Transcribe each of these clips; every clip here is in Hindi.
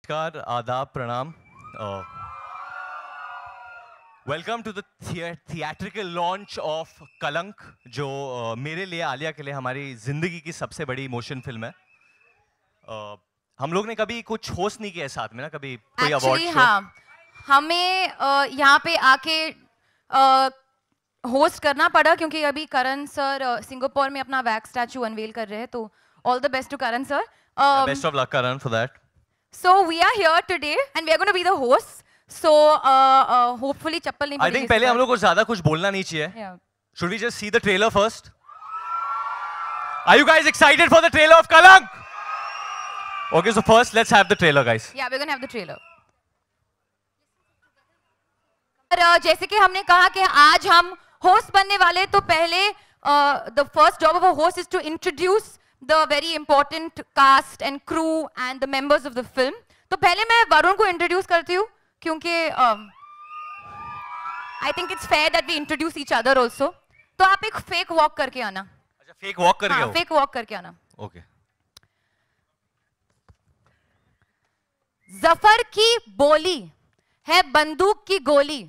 नमस्कार, आदाब, प्रणाम. Welcome to the theatrical launch of Kalank, जो मेरे लिए, आलिया के लिए हमारी जिंदगी की सबसे बड़ी इमोशन फिल्म है. हम लोग ने कभी कुछ होस्ट नहीं किया साथ में ना, कभी कोई अवार्ड शो. हाँ, हमें यहाँ पे आके होस्ट करना पड़ा क्योंकि अभी करण सर सिंगापुर में अपना वैक्स स्टैचू अनवेल कर रहे हैं. तो all the best to Karan sir. Best of luck Karan for that. So we are here today and we are going to be the hosts. So hopefully चप्पल नहीं I think पहले हम लोग को ज़्यादा कुछ बोलना नहीं चाहिए. Yeah. Should we just see the trailer first? Are you guys excited for the trailer of Kalank? Okay, so first let's have the trailer, guys. Yeah, we're going to have the trailer. और जैसे कि हमने कहा कि आज हम होस्ट बनने वाले, तो पहले the first job of a host is to introduce the very important cast and crew and the members of the film. तो पहले मैं वरुण को इंट्रोड्यूस करती हूँ क्योंकि I think it's fair that we introduce each other also. तो आप एक फेक वॉक करके आना. अच्छा, फेक वॉक करके आओ. फेक वॉक करके आना. ओके. जफर की बोली है बंदूक की गोली.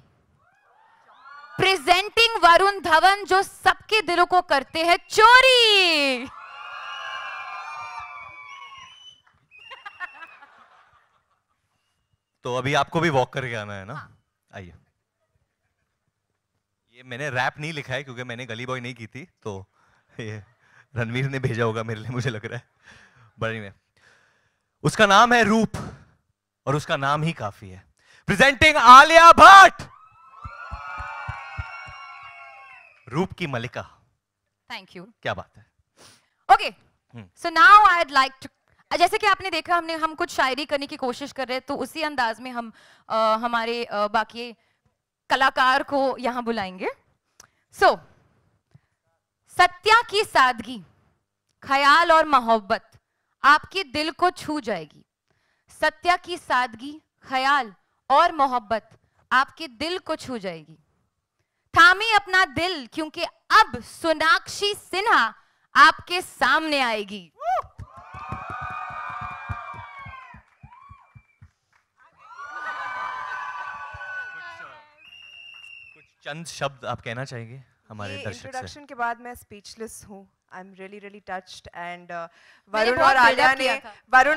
प्रेजेंटिंग वरुण धवन, जो सबके दिलों को करते हैं चोरी. तो अभी आपको भी वॉक करके आना है ना. आइए. ये मैंने रैप नहीं लिखा है क्योंकि मैंने गली बॉय नहीं की थी, तो ये रणवीर ने भेजा होगा मेरे लिए, मुझे लग रहा है. बड़ी में उसका नाम है रूप और उसका नाम ही काफी है. प्रेजेंटिंग आलिया भट्ट. रूप की मलिका. Thank you. क्या बात है. Okay, so now I would like to, जैसे कि आपने देखा हम कुछ शायरी करने की कोशिश कर रहे हैं, तो उसी अंदाज में हम हमारे बाकी कलाकार को यहां बुलाएंगे. सो सत्या की सादगी, ख्याल और मोहब्बत आपके दिल को छू जाएगी. सत्या की सादगी, ख्याल और मोहब्बत आपके दिल को छू जाएगी. थामी अपना दिल क्योंकि अब सोनाक्षी सिन्हा आपके सामने आएगी. चंद शब्द आप कहना चाहेंगे हमारे दर्शक से? इंट्रोडक्शन के बाद मैं स्पीचलेस हूँ. I am really touched. And Varun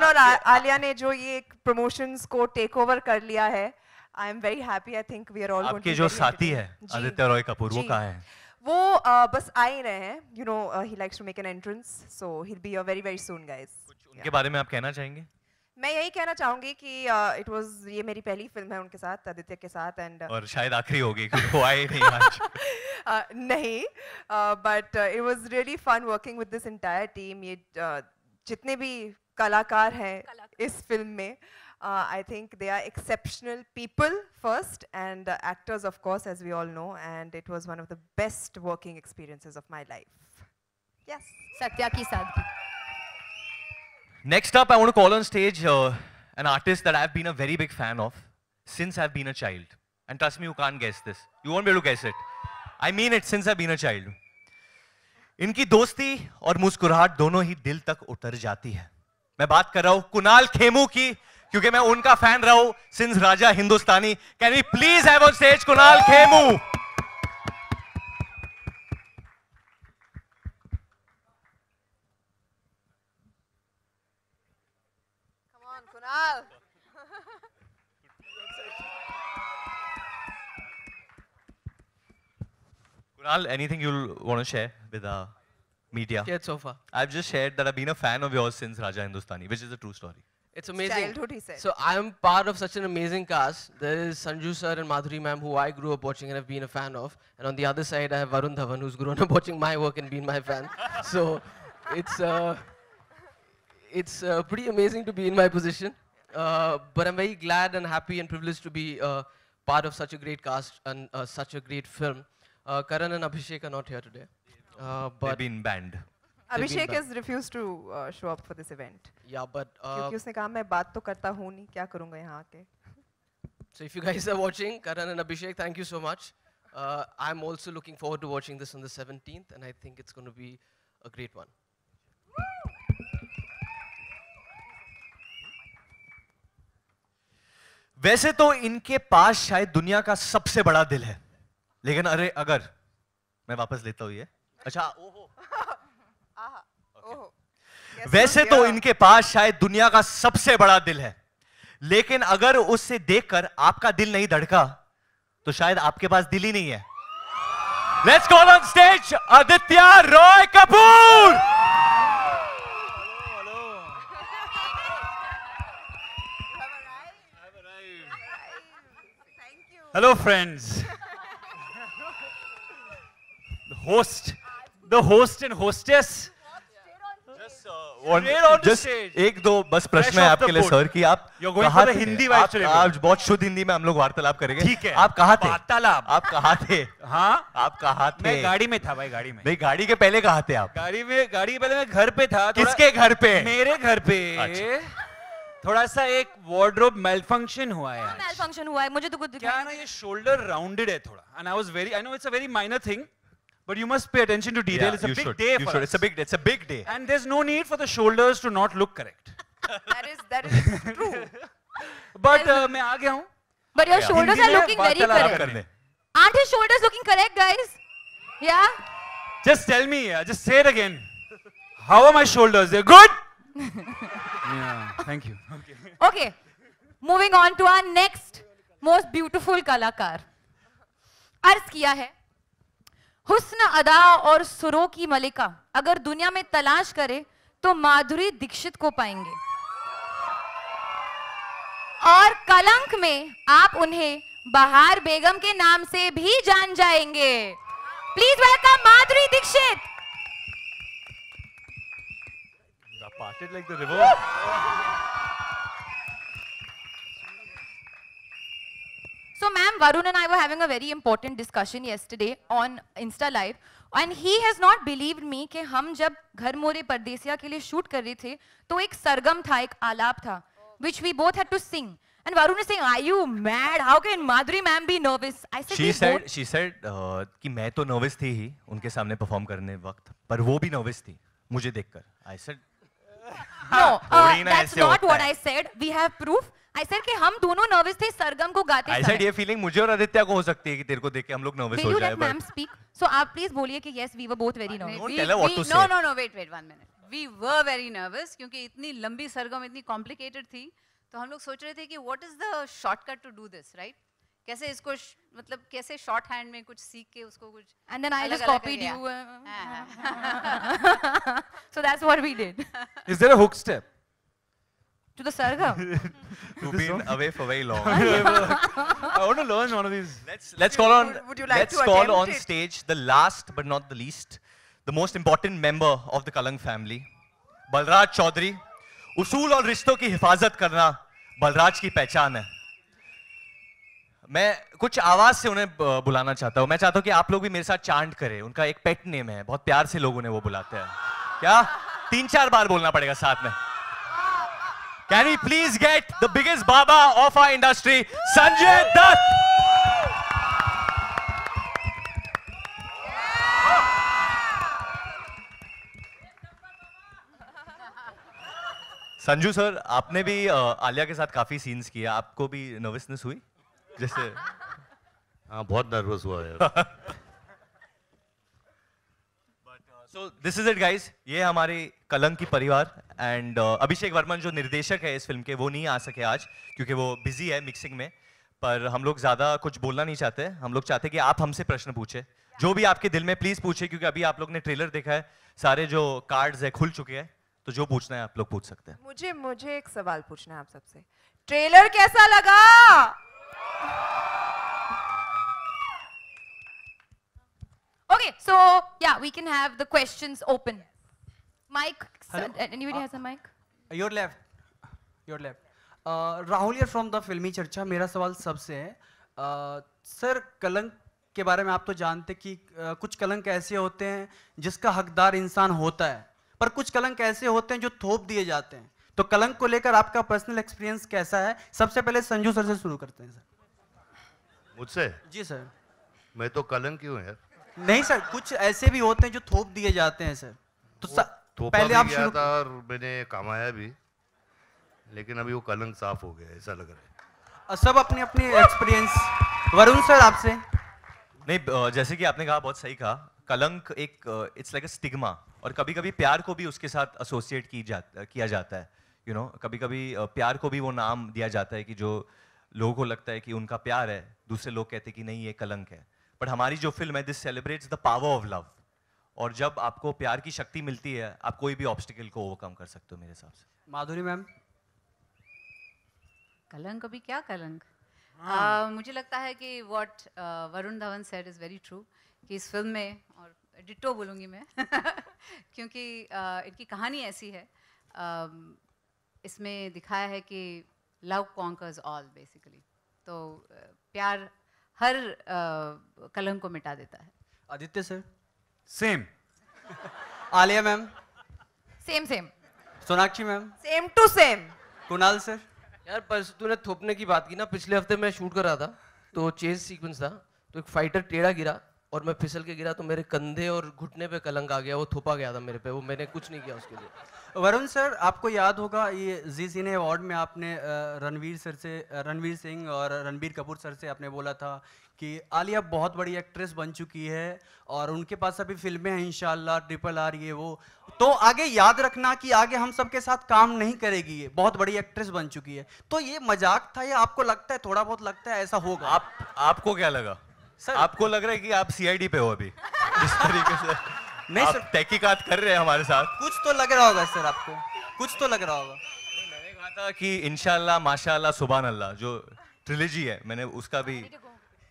और आलिया ने जो ये प्रमोशंस को टेक ओवर कर लिया है, I am very happy. I think we are all आपके जो साथी है आदित्य रॉय कपूर, वो कहाँ हैं? वो बस आ ही रहे हैं. You know, he likes to make an entrance, so he will be here very soon guys. उनके बारे में आप कहना चाहेंगे? मैं यही कहना चाहूंगी कि इट वाज, ये मेरी पहली फिल्म है उनके साथ, आदित्य के साथ. एंड और शायद आखिरी होगी क्योंकि वो आए नहीं आज. नहीं, but it was really fun working with this entire team. ये जितने भी कलाकार हैं इस फिल्म में, I think they are exceptional people first, and actors of course, as we all know, and it was one of the best working experiences of my life. Yes. Satya की सादगी. Next up, I want to call on stage an artist that I've been a very big fan of since I've been a child. And trust me, you can't guess this. You won't be able to guess it. I mean it, since I've been a child. इनकी दोस्ती और मुस्कुराहट दोनों ही दिल तक उतर जाती है. मैं बात कर रहा हूं कुणाल खेमू की, क्योंकि मैं उनका फैन रहा हूं since Raja Hindustani. Can we please have on stage Kunal Khemu? Come on, Kunal. Kunal, anything you'll want to share with our media? Shared so far. I've just shared that I've been a fan of yours since Raja Hindustani, which is a true story. It's amazing. Childhood, he said. So I'm part of such an amazing cast. There is Sanju sir and Madhuri ma'am, who I grew up watching and have been a fan of. And on the other side, I have Varun Dhawan, who's grown up watching my work and been my fan. So it's pretty amazing to be in my position. But I'm very glad and happy and privileged to be part of such a great cast and such a great film. Karan and Abhishek are not here today. They've been banned. Abhishek has refused to show up for this event. Yeah, but क्योंकि उसने कहा मैं बात तो करता हूँ नहीं, क्या करूँगा यहाँ आके. So if you guys are watching, Karan and Abhishek, thank you so much. I'm also looking forward to watching this on the 17th, and I think it's going to be a great one. वैसे तो इनके पास शायद दुनिया का सबसे बड़ा दिल है, लेकिन अरे अगर मैं वापस लेता हूं ये, अच्छा ओहो, वैसे तो इनके पास शायद दुनिया का सबसे बड़ा दिल है, लेकिन अगर उससे देखकर आपका दिल नहीं धड़का तो शायद आपके पास दिल ही नहीं है। Let's call on stage Aditya Roy Kapoor. Hello, friends. The host and hostess. Just एक दो बस प्रश्न है आपके लिए सर कि आप कहाँ थे? हिंदी आज बहुत शुद्ध हिंदी में हम लोग वार्तालाप करेंगे। ठीक है। आप कहाँ थे? वार्तालाप। आप कहाँ थे? हाँ, आप कहाँ थे? मैं गाड़ी में था भाई, गाड़ी में। नहीं, गाड़ी के पहले कहाँ थे आप? गाड़ी के पहले मैं घर पे था। किसके घर पे? मेरे घर पे। थोड़ा सा एक वार्डरोब मेलफंक्शन हुआ है। मेलफंक्शन हुआ है, मुझे तो कुछ क्या है ना, ये शोल्डर राउंडेड है थोड़ा, and I know it's a very minor thing, but you must pay attention to detail. It's a big day for us. It's a big day. And there's no need for the shoulders to not look correct. That is true. But मैं आ गया हूँ। But your shoulders are looking very वार्तालाप correct. करने। Aren't his shoulders looking correct, guys? Yeah? Just tell me, just say it again. How are my shoulders? They're good? Yeah, thank you. Okay. Moving on to our next most beautiful कलाकार। अर्ज किया है, हुस्न अदा और सुरों की मलिका अगर दुनिया में तलाश करे तो माधुरी दीक्षित को पाएंगे, और कलंक में आप उन्हें बहार बेगम के नाम से भी जान जाएंगे। Please welcome Madhuri Dixit. Parted like the river. So, ma'am, Varun and I were having a very important discussion yesterday on Insta Live, and he has not believed me कि हम जब घर मोरे परदेसिया के लिए शूट कर रहे थे तो एक सरगम था, एक आलाप था, which we both had to sing. And Varun is saying, "Are you mad? How can Madhuri ma'am be nervous?" I said, She said कि मैं तो nervous थी ही उनके सामने perform करने वक्त, पर वो भी nervous थी मुझे देखकर। I said, no, that's not what I said. We have proof. I said कि हम दोनों nervous थे सरगम को गाते समय। I said ये feeling मुझे और आदित्य को हो सकती है कि तेरे को देख के हम लोग nervous हो जाए। Will you let ma'am speak? So आप please बोलिए कि yes, we were both very nervous. Don't tell her what to say. No, wait 1 minute. We were very nervous क्योंकि इतनी लंबी सरगम इतनी complicated थी, तो हम लोग सोच रहे थे कि what is the shortcut to do this, right? कैसे इसको मतलब कैसे शॉर्ट हैंड में कुछ सीख के उसको कुछ and then I just copied you. So that's what we did. Is there a hook step? To the sargam. You've been away for very long. I want to learn one of these. Let's call on. Would you like let's to call attempt on it? stage the last but not the least, the most important member of the Kalang family, Balraj Chaudhary. उसूल और रिश्तों की हिफाजत करना बलराज की पहचान है। मैं कुछ आवाज से उन्हें बुलाना चाहता हूं। मैं चाहता हूं कि आप लोग भी मेरे साथ चांट करें। उनका एक पेट नेम है, बहुत प्यार से लोग उन्हें वो बुलाते हैं। क्या 3-4 बार बोलना पड़ेगा साथ में। Can we please get the biggest baba of our industry, Sanjay Dutt? Sanju sir, आपने भी आलिया के साथ काफी सीन्स किए, आपको भी नर्वसनेस हुई? जैसे हाँ, बहुत नर्वस हुआ यार। So this is it guys, ये हमारे कलंक की परिवार एंड अभिषेक वर्मन जो निर्देशक है इस फिल्म के, वो नहीं आ सके आज क्योंकि वो बिजी है मिक्सिंग में। पर हम लोग ज्यादा कुछ बोलना नहीं चाहते, हम लोग चाहते कि आप हमसे प्रश्न पूछे, जो भी आपके दिल में प्लीज पूछे, क्योंकि अभी आप लोग ने ट्रेलर देखा है, सारे जो कार्ड्स है खुल चुके हैं, तो जो पूछना है आप लोग पूछ सकते हैं। मुझे एक सवाल पूछना है आप सबसे, ट्रेलर कैसा लगा? Okay, so yeah, we can have the questions open. Mike, anybody has a mic? Your left. Rahul यार फ्रॉम द फिल्मी चर्चा। मेरा सवाल सबसे है, सर कलंक के बारे में आप तो जानते कि कुछ कलंक ऐसे होते हैं जिसका हकदार इंसान होता है, पर कुछ कलंक ऐसे होते हैं जो थोप दिए जाते हैं। तो कलंक को लेकर आपका पर्सनल एक्सपीरियंस कैसा है? सबसे पहले संजू सर से शुरू करते हैं। सर मुझसे? जी सर। मैं तो कलंक क्यों है यार? नहीं सर, कुछ ऐसे भी होते हैं जो थोप दिए जाते हैं सर। तो पहले आप शुरू था और मैंने कमाया भी, लेकिन अभी वो कलंक साफ हो गया ऐसा लग रहा है। सब अपनी अपनी एक्सपीरियंस। वरुण सर आपसे। नहीं, जैसे कि आपने कहा, बहुत सही कहा, कलंक एक इट्स लाइक अ स्टिग्मा, और कभी कभी प्यार को भी उसके साथ एसोसिएट किया जाता है, यू नो, कभी कभी प्यार को भी वो नाम दिया जाता है कि जो लोगों को लगता है कि उनका प्यार है, दूसरे लोग कहते हैं कि नहीं ये कलंक है। बट हमारी जो फिल्म है, this celebrates the power of love, और जब आपको प्यार की शक्ति मिलती है, आप कोई भी ऑब्स्टिकल को ओवरकम कर सकते हो मेरे हिसाब से। माधुरी मैम। कलंक अभी क्या कलंक? मुझे लगता है कि what Varun Dhawan said is very true, कि इस फिल्म में, और डिट्टो बोलूँगी मैं क्योंकि इनकी कहानी ऐसी है, इसमें दिखाया है कि लव कॉन्कर्स ऑल बेसिकली, तो प्यार हर कलंक को मिटा देता है। Aditya sir. Same. Alia ma'am. Same same. Sonakshi ma'am. Same to same. Kunal sir. यार पर तूने थोपने की बात की ना, पिछले हफ्ते मैं शूट कर रहा था, तो चेस सीक्वेंस था, तो एक फाइटर टेढ़ा गिरा और मैं फिसल के गिरा, तो मेरे कंधे और घुटने पे कलंक आ गया, वो थोपा गया था मेरे पे, वो मैंने कुछ नहीं किया उसके लिए। वरुण सर, आपको याद होगा ये जी सिने अवार्ड में आपने रणवीर सिंह और रणबीर कपूर सर से आपने बोला था कि आलिया बहुत बड़ी एक्ट्रेस बन चुकी है और उनके पास अभी फिल्में हैं इंशाल्लाह, RRR ये वो, तो आगे याद रखना कि आगे हम सबके साथ काम नहीं करेगी, ये बहुत बड़ी एक्ट्रेस बन चुकी है। तो ये मजाक था या आपको लगता है, थोड़ा बहुत लगता है ऐसा होगा? आपको क्या लगा सर? आपको लग रहा है कि आप CID पे हो अभी इस तरीके से नहीं आप सर, तहकीकात कर रहे हैं हमारे साथ। कुछ तो लग रहा होगा सर, आपको कुछ तो लग रहा होगा। मैंने कहा था कि इंशाल्लाह माशाल्लाह सुभान अल्लाह जो ट्रिलॉजी है, मैंने उसका भी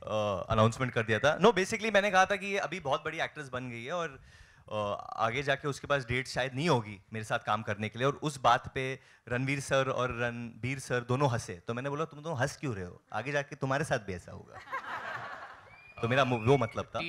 अनाउंसमेंट कर दिया था। नो, बेसिकली मैंने कहा था कि ये अभी बहुत बड़ी एक्ट्रेस बन गई है और आगे जाके उसके पास डेट शायद नहीं होगी मेरे साथ काम करने के लिए, और उस बात पे रणवीर सर और रणबीर सर दोनों हंसे, तो मैंने बोला तुम दोनों हंस क्यों रहे हो, आगे जाके तुम्हारे साथ भी ऐसा होगा। तो मेरा वो मतलब था।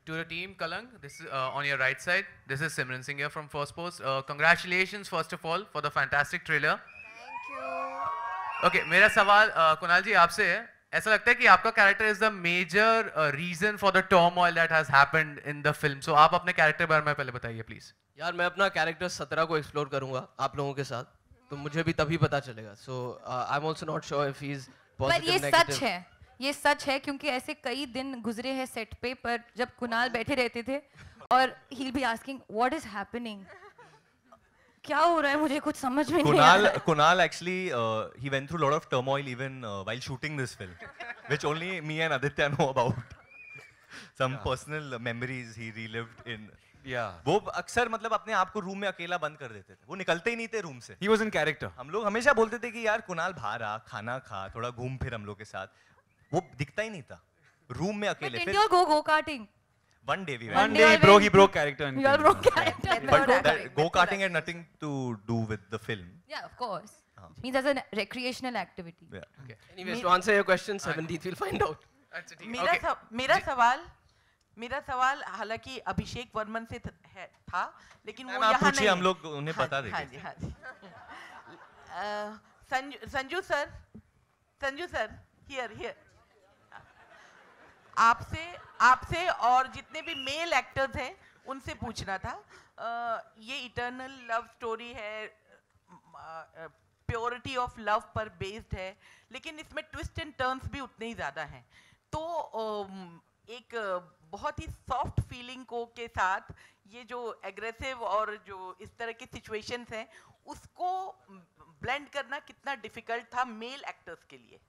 To the team Kalang, this is on your right side. This is Simran Singh here from First Post. Congratulations first of all for the fantastic trailer. Thank you. Okay, मेरा सवाल कुणाल जी आपसे है, ऐसा लगता है कि आपका character is the major reason for the turmoil that has happened in the film, so आप अपने कैरेक्टर बारे में पहले बताइए प्लीज। यार मैं अपना कैरेक्टर 17 को एक्सप्लोर करूंगा आप लोगों के साथ, तो मुझे भी तभी पता चलेगा। So I am also not sure if he is पर ये सच है, ये सच है, क्योंकि ऐसे कई दिन गुजरे हैं सेट पे पर जब कुणाल बैठे रहते थे और ही will be asking what is happening, क्या हो रहा है, मुझे कुछ समझ में नहीं आ रहा है। Kunal actually he went through a lot of turmoil even while shooting this film, which only me and Aditya know about. Some personal memories he relived in. Yeah. वो अक्सर मतलब अपने आप को रूम में अकेला बंद कर देते थे, वो निकलते ही नहीं थे रूम से। He was in character. हम लोग हमेशा बोलते थे कि यार कुणाल बाहर आ, खाना खा, थोड़ा घूम फिर हम लोग के साथ, वो दिखता ही नहीं था रूम में अकेले। But didn't you all go karting? One day we went. One day he broke character. You all broke character. But that go-karting had nothing to do with the film. Yeah, of course. Means as a recreational activity. Yeah. Okay. Anyways, to answer your question, 17th we'll find out. अच्छा ठीक है। मेरा सवाल हालांकि अभिषेक वर्मन से था, लेकिन वो मैम, आप यहाँ पूछिए, नहीं हम लोग उन्हें बता देंगे। हाँ जी, हाँ जी। संजू सर, हियर आपसे और जितने भी मेल एक्टर्स हैं उनसे पूछना था, ये इटर्नल लव स्टोरी है, प्योरिटी ऑफ लव पर बेस्ड है, लेकिन इसमें ट्विस्ट एंड टर्न्स भी उतने ही ज़्यादा हैं, तो एक बहुत ही सॉफ्ट फीलिंग को के साथ ये जो एग्रेसिव और जो इस तरह की सिचुएशंस हैं उसको ब्लेंड करना कितना डिफिकल्ट था मेल एक्टर्स के लिए?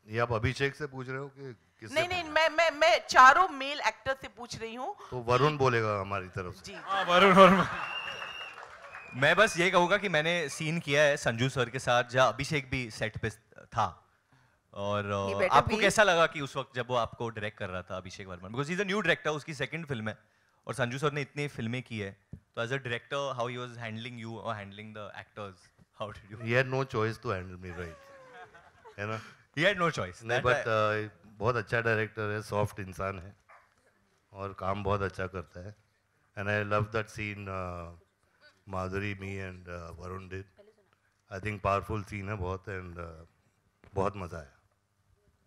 ये आप अभिषेक से पूछ रहे हो कि किससे? नहीं, मैं चारों मेल एक्टर से पूछ रही हूँ। तो वरुण बोलेगा हमारी तरफ से। जी। वरुण। मैं बस ये कहूँगा कि मैंने सीन किया है संजू सर के साथ, जहाँ अभिषेक भी सेट पे था, और आपको कैसा लगा कि उस वक्त जब वो आपको डायरेक्ट कर रहा था, Abhishek Varman, because he is a new director, उसकी सेकंड फिल्म है, और संजू सर ने इतनी फिल्में की है, तो as a director how he was handling you और handling the actors, how did you? He had no choice to handle me, right? है ना? He had no choice. नहीं, बट बहुत अच्छा डायरेक्टर है, सॉफ्ट इंसान है और काम बहुत अच्छा करता है, and I love that scene Madhuri, me and Varun did. I think powerful scene है बहुत, एंड बहुत मजा आया।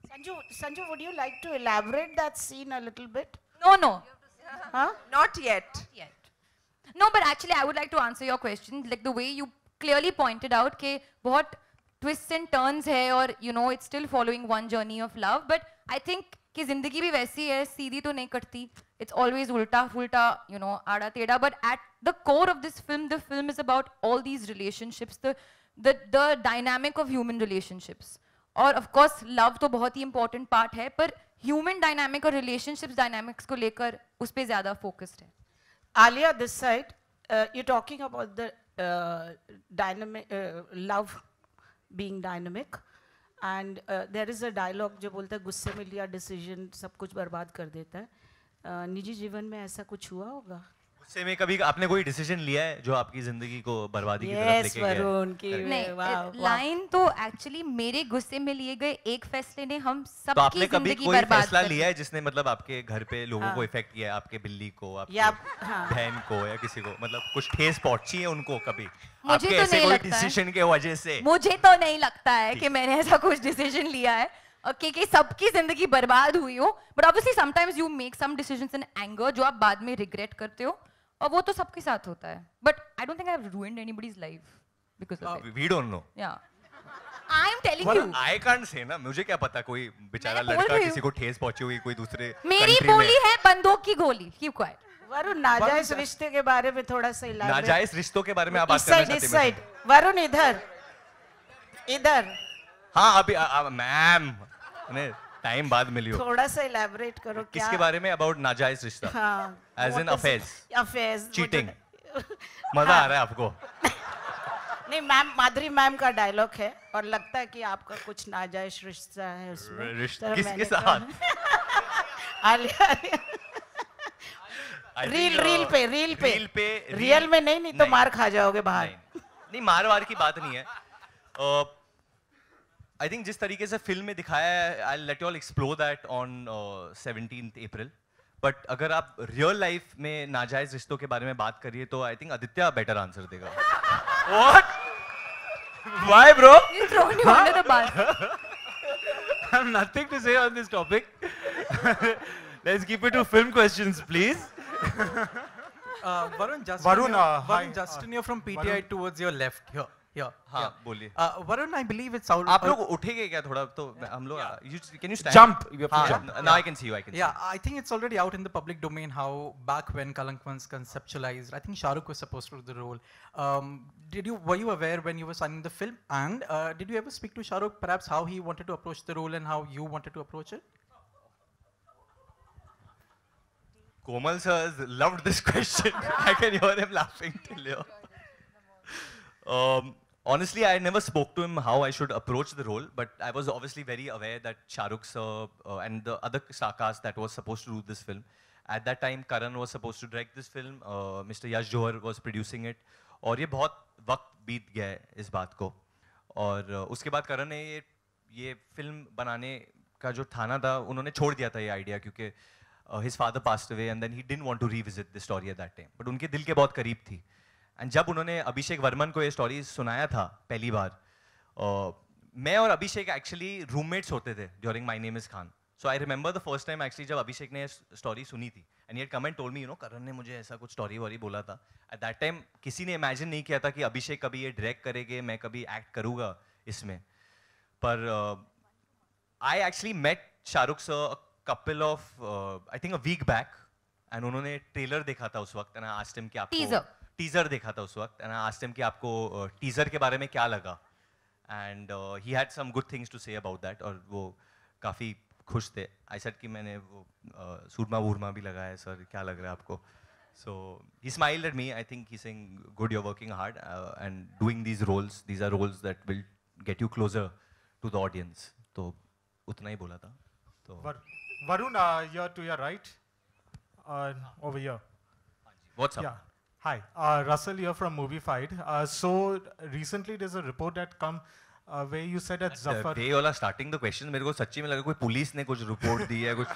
Sanju, would you like to elaborate that scene a little bit? No. Huh? Not yet. No, but actually I would like to answer your question, like the way you clearly pointed out कि बहुत twists and turns है और you know it's still following one journey of love, but I think कि जिंदगी भी वैसी है, सीधी तो नहीं कटती. It's always उल्टा फुल्टा, you know, आड़ा टेढ़ा. But at the core of this film, the film is about all these relationships, the dynamic of human relationships. और of course love तो बहुत ही important part है, पर human dynamic और relationships dynamics को लेकर उस पे ज़्यादा focused है. Alia, this side, you're talking about the dynamic love being dynamic, and there is a dialogue जो बोलता है गुस्से में लिया decision सब कुछ बर्बाद कर देता है. निजी जीवन में ऐसा कुछ हुआ होगा? गुस्से में कभी आपने कोई डिसीजन लिया है जो आपकी जिंदगी को बर्बादी की तरफ लेके गया? वरुण की नहीं, लाइन तो एक्चुअली मेरे गुस्से में लिए गए एक फैसले ने हम तो सबकी आपने कभी जिंदगी कोई बर्बाद फैसला कर दी. लिया है जिसने मतलब आपके घर पे लोगों हाँ. को इफेक्ट किया है, आपके बिल्ली को, आपके या हाँ. बहन को या किसी को, मतलब कुछ ठेस पहुंची है उनको कभी मुझे आपके तो ऐसे नहीं कोई लगता है. डिसीजन के वजह से? मुझे तो नहीं लगता है कि मैंने ऐसा कुछ डिसीजन लिया है कि सबकी जिंदगी बर्बाद हुई हो. But obviously sometimes you make some decisions in anger जो आप बाद में रिग्रेट करते हो, और वो तो सबके साथ होता है. But I don't think I have ruined anybody's life because of it. We don't know. Yeah I am telling you. I can't say ना, मुझे क्या पता कोई बेचारा मैंने बोल लड़का रही किसी को ठेस पहुंची हुई कोई दूसरे मेरी country में. बोली है बंदूक की गोली. Keep quiet. वरुण, नाजायज रिश्ते के बारे में थोड़ा सा elaborate. नाजायज रिश्तों के बारे में आप बात करना चाहते हैं? इस साइड वरुण, इधर. हाँ अभी मैम टाइम बाद मिली हो. थोड़ा सा elaborate करो. क्या किसके बारे में? अबाउट नाजायज रिश्ता? हाँ. As in affairs, cheating. मजा आ रहा है आपको? नहीं मैम, माधुरी मैम का डायलॉग है और लगता है कि आपका कुछ नाजायज रिश्ता है उसमें. रिश्ता किसके साथ? आलिया. रील पे रियल में नहीं तो मार खा जाओगे बाहर. नहीं मार वार की बात नहीं है. आई थिंक जिस तरीके से फिल्म में दिखाया है, I let you all explore that on 17th April. But अगर आप रियल लाइफ में नाजायज रिश्तों के बारे में बात करिए तो I think Aditya better answer देगा. What? Why, bro? You thrown you under the bus. I have nothing to say on this topic. Let's keep it to film questions, please. Varun, just Varun, Varun, Justin, you're from PTI Varun. towards your left. Here. हाँ बोलिए. Varun, I believe it's out. आप लोग उठेंगे क्या थोड़ा? तो हम लोग can you stand? Jump. हाँ, now I can see you. I can see. Yeah, I think it's already out in the public domain how back when Kalank was conceptualized, I think Shah Rukh was supposed to do the role. Were you aware when you were signing the film, and did you ever speak to Shah Rukh perhaps how he wanted to approach the role and how you wanted to approach it? Komal sir loved this question. I can hear him laughing till here. Honestly, I never spoke to him how I should approach the role, but I was obviously very aware that Shah Rukh sir and the other star cast that was supposed to do this film. At that time, Karan was supposed to direct this film. Mr. Yash Johar was producing it. और ये बहुत वक्त बीत गया है इस बात को. और उसके बाद करण ने ये फिल्म बनाने का जो ठाना था, उन्होंने छोड़ दिया था ये आइडिया क्योंकि his father passed away and then he didn't want to revisit the story at that time. But उनके दिल के बहुत करीब थी. एंड जब उन्होंने अभिषेक वर्मन को ये स्टोरी सुनाया था पहली बार, मैं और अभिषेक एक्चुअली रूममेट्स होते थे during My Name Is Khan. So I remember the first time actually जब अभिषेक ने स्टोरी सुनी थी and he comment told me, you know, Karan ने मुझे ऐसा कुछ स्टोरी वोरी बोला था. एट दैट टाइम किसी ने इमेजिन नहीं किया था कि अभिषेक कभी ये डायरेक्ट करेंगे, मैं कभी एक्ट करूँगा इसमें. पर I actually met Shahrukh sir couple of I think a week back and उन्होंने ट्रेलर देखा था उस वक्त. एंड आई आस्क्ड हिम कि आपको टीजर देखा था उस वक्त. एंड आई आस्क्ड हिम कि आपको टीजर के बारे में क्या लगा. And he had some good things to say about that और वो काफ़ी खुश थे. आई सेड कि मैंने वो सूरमा वूरमा भी लगाया है सर, क्या लग रहा है आपको? So he smiled at me. I think he saying good, you are working hard and doing these roles. These are roles that will get you closer to the audience. तो उतना ही बोला था. तो Varun, you're to your right, over here. What's up? Yeah. Hi, Russell here from Movie Fight. So recently there's a report that come where you said that Zafar. They all are starting the questions. मेरे को सच्ची में लगा कोई पुलिस ने कुछ रिपोर्ट दी है कुछ.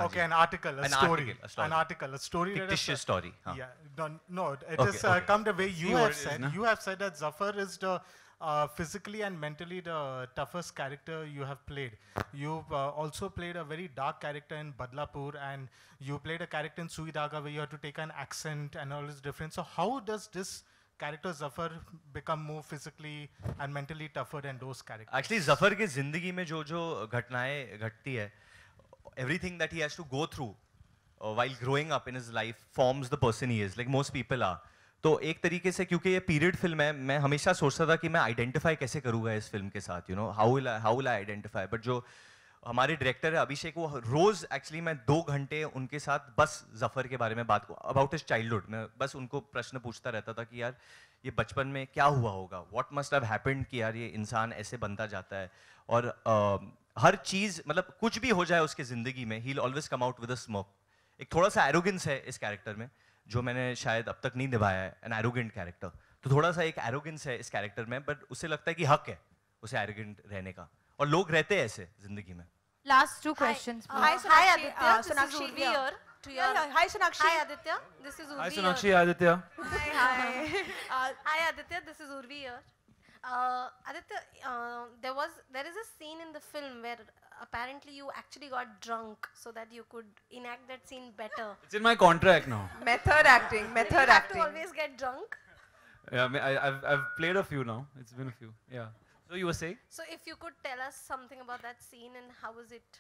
Okay, an article, a story, a story. Fictitious story. Yeah, no, it is come the way you have said. You have said that Zafar is the physically and mentally the toughest character you have played. You've also played a very dark character in Badlapur, and you played a character in Sui Dhaga where you had to take an accent and all is different. So how does this character Zafar become more physically and mentally tougher than those characters? Actually, Zafar की जिंदगी में जो घटनाएं घटती है, everything that he has to go through while growing up in his life forms the person he is, like most people are. तो एक तरीके से क्योंकि ये पीरियड फिल्म है, मैं हमेशा सोचता था कि मैं आइडेंटिफाई कैसे करूँगा इस फिल्म के साथ, you know, how will I identify. But जो हमारे डायरेक्टर है अभिषेक, वो रोज़ एक्चुअली मैं 2 घंटे उनके साथ बस जफ़र के बारे में बात अबाउट हिज चाइल्डहुड में बस उनको प्रश्न पूछता रहता था कि यार ये बचपन में क्या हुआ होगा, व्हाट मस्ट हैव हैपेंड कि यार ये इंसान ऐसे बनता जाता है. और हर चीज़ मतलब कुछ भी हो जाए उसके ज़िंदगी में, he will always come out with a smoke. एक थोड़ा सा एरोगेंस है इस कैरेक्टर में जो मैंने शायद अब तक नहीं निभाया है, एन एरोगेंट कैरेक्टर. तो थोड़ा सा एक एरोगेंस है इस कैरेक्टर में, बट उसे लगता है कि हक है उसे एरोगेंट रहने का, और लोग रहते हैं ऐसे जिंदगी में. Last 2 questions. Hi Aditya, this is Urvi here. Hi Sonakshi. Hi Aditya, this is Urvi. Hi Sonakshi, Aditya. Hi Aditya, this is Urvi here. Aditya, there is a scene in the film where apparently you actually got drunk so that you could enact that scene better. It's in my contract now. Method acting. You have to always get drunk. Yeah, I've played a few now. It's been a few. Yeah. So you were saying? So if you could tell us something about that scene and how was it?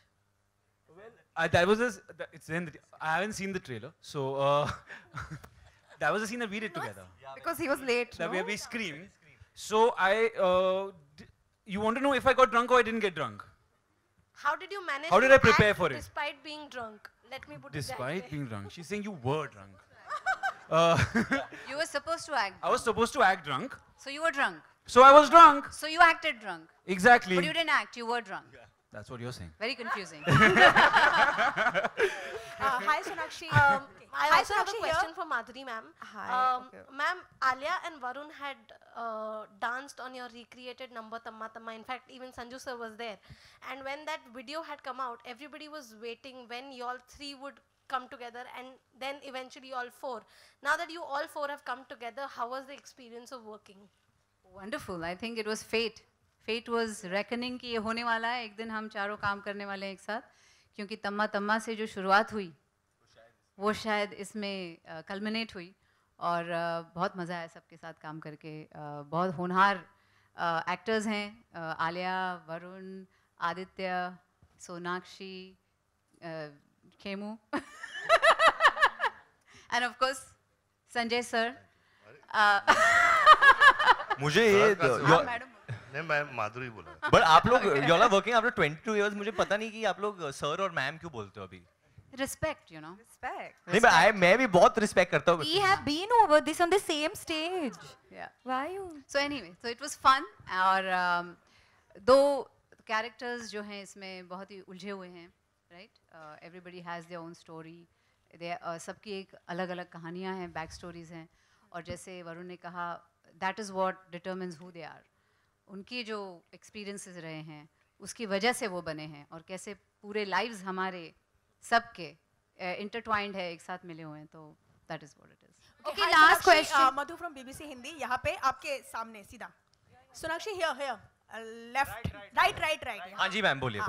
Well, that was it's in I haven't seen the trailer, so that was a scene that we did together. Because he was late. That no? where we screamed. So you want to know if I got drunk or I didn't get drunk? How did you manage? How did to I prepare act for it? Despite being drunk. Let me put it that Despite way. being drunk, she's saying you were drunk. You were supposed to act. I was supposed to act drunk. So you were drunk. So I was drunk. So you acted drunk. Exactly. But you didn't act. You were drunk. That's what you're saying. Very confusing. Hi Sonakshi. I also have a question for Madhuri ma'am. Hi. Ma'am, Alia and Varun had danced on your recreated number Tamma Tamma. In fact, even Sanju sir was there. And when that video had come out, everybody was waiting when you all 3 would come together, and then eventually all 4. Now that you all 4 have come together, how was the experience of working? Wonderful. I think it was fate. Fate was reckoning कि ये होने वाला है, एक दिन हम चारों काम करने वाले हैं एक साथ, क्योंकि तम्मा तम्मा से जो शुरुआत हुई वो शायद इसमें कल्मिनेट हुई, और बहुत मज़ा आया सबके साथ काम करके. बहुत होनहार एक्टर्स हैं, Alia, Varun, Aditya, Sonakshi, Khemu and of course Sanjay sir. मुझे ये नहीं, मैं माधुरी बोला. बट आप लोग you are working after 22 years, मुझे पता नहीं कि आप लोग सर और मैम क्यों बोलते हो अभी. Respect, you know. Respect. नहीं, मैं भी बहुत रिस्पेक्ट करता हूँ. We have been over this on the same stage. Yeah. Why you? So anyway, so it was fun. और दो characters जो हैं इसमें बहुत ही उलझे हुए हैं, right? Everybody has their own story. सबकी एक अलग-अलग कहानियाँ हैं, back stories हैं. और जैसे वरुण ने कहा, that is what determines who they are. उनकी जो experiences रहे हैं, उसकी वजह से वो बने हैं, और कैसे पूरे lives हमारे सबके intertwined है, एक साथ मिले हुए हैं, तो that is what it is. Okay, last question. Madhu from BBC Hindi, यहाँ पे आपके सामने सीधा. Sonakshi here. Left, right. हाँ जी मैम, बोलिए.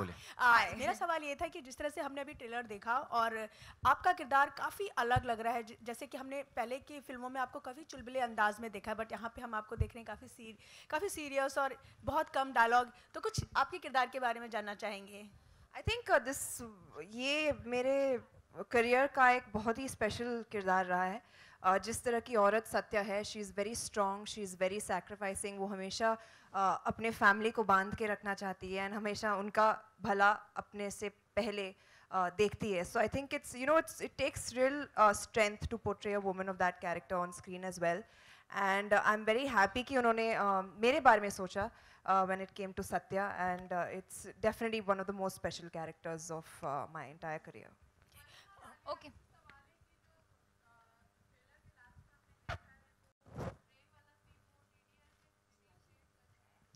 मेरा सवाल ये था कि जिस तरह से हमने अभी ट्रेलर देखा और आपका किरदार काफ़ी अलग लग रहा है, जैसे कि हमने पहले की फिल्मों में आपको काफ़ी चुलबुले अंदाज में देखा है, बट यहाँ पे हम आपको देख रहे हैं काफ़ी सीरियस और बहुत कम डायलॉग. तो कुछ आपके किरदार के बारे में जानना चाहेंगे. आई थिंक ये मेरे करियर का एक बहुत ही स्पेशल किरदार रहा है. जिस तरह की औरत सत्या है, she is very strong, she is very sacrificing. वो हमेशा अपने फैमिली को बांध के रखना चाहती है, एंड हमेशा उनका भला अपने से पहले देखती है. So I think it takes real strength to portray a woman of that character on screen as well. And I am very happy कि उन्होंने मेरे बारे में सोचा when it came to Satya, and it's definitely one of the most special characters of my entire career. Okay.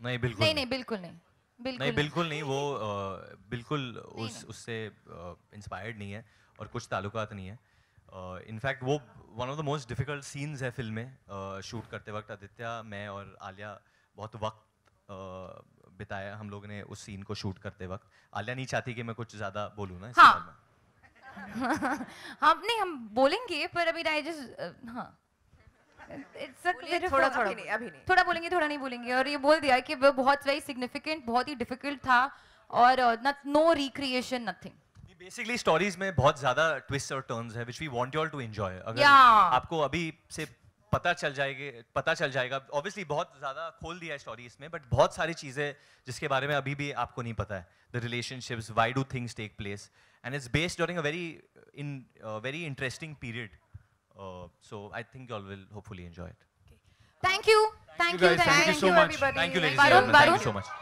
नहीं बिल्कुल नहीं. वो बिल्कुल उससे इंस्पायर्ड नहीं है, और कुछ ताल्लुकात नहीं है. इनफैक्ट वो one of the most difficult scenes है फिल्म में. शूट करते वक्त आदित्य, मैं और आलिया बहुत वक्त बिताया हम लोग ने उस सीन को शूट करते वक्त. आलिया नहीं चाहती कि मैं कुछ ज़्यादा बोलूँ ना. हम बोलेंगे, पर अभी हाँ. It's a बोलिए, very थोड़ा fun- थोड़ा अभी नहीं थोड़ा बोलेंगे थोड़ा नहीं बोलेंगे, और ये बोल दिया कि वो बहुत वेरी सिग्निफिकेंट, बहुत ही डिफिकल्ट था, और no recreation, nothing. Basically stories में बहुत ज्यादा ट्विस्ट और टर्न्स है which we want you all to enjoy. अगर Yeah. आपको अभी से पता चल जाएगा ऑब्वियसली बहुत ज्यादा खोल दिया है स्टोरी इसमें, बट बहुत सारी चीजें जिसके बारे में अभी भी आपको नहीं पता है. The relationships, why do things take place, and it's based during a very interesting period. So I think you all will hopefully enjoy it. Thank you. Thank you. guys. Thank you so much. everybody. Thank you, ladies and Varun, gentlemen. Thank Varun. you so much.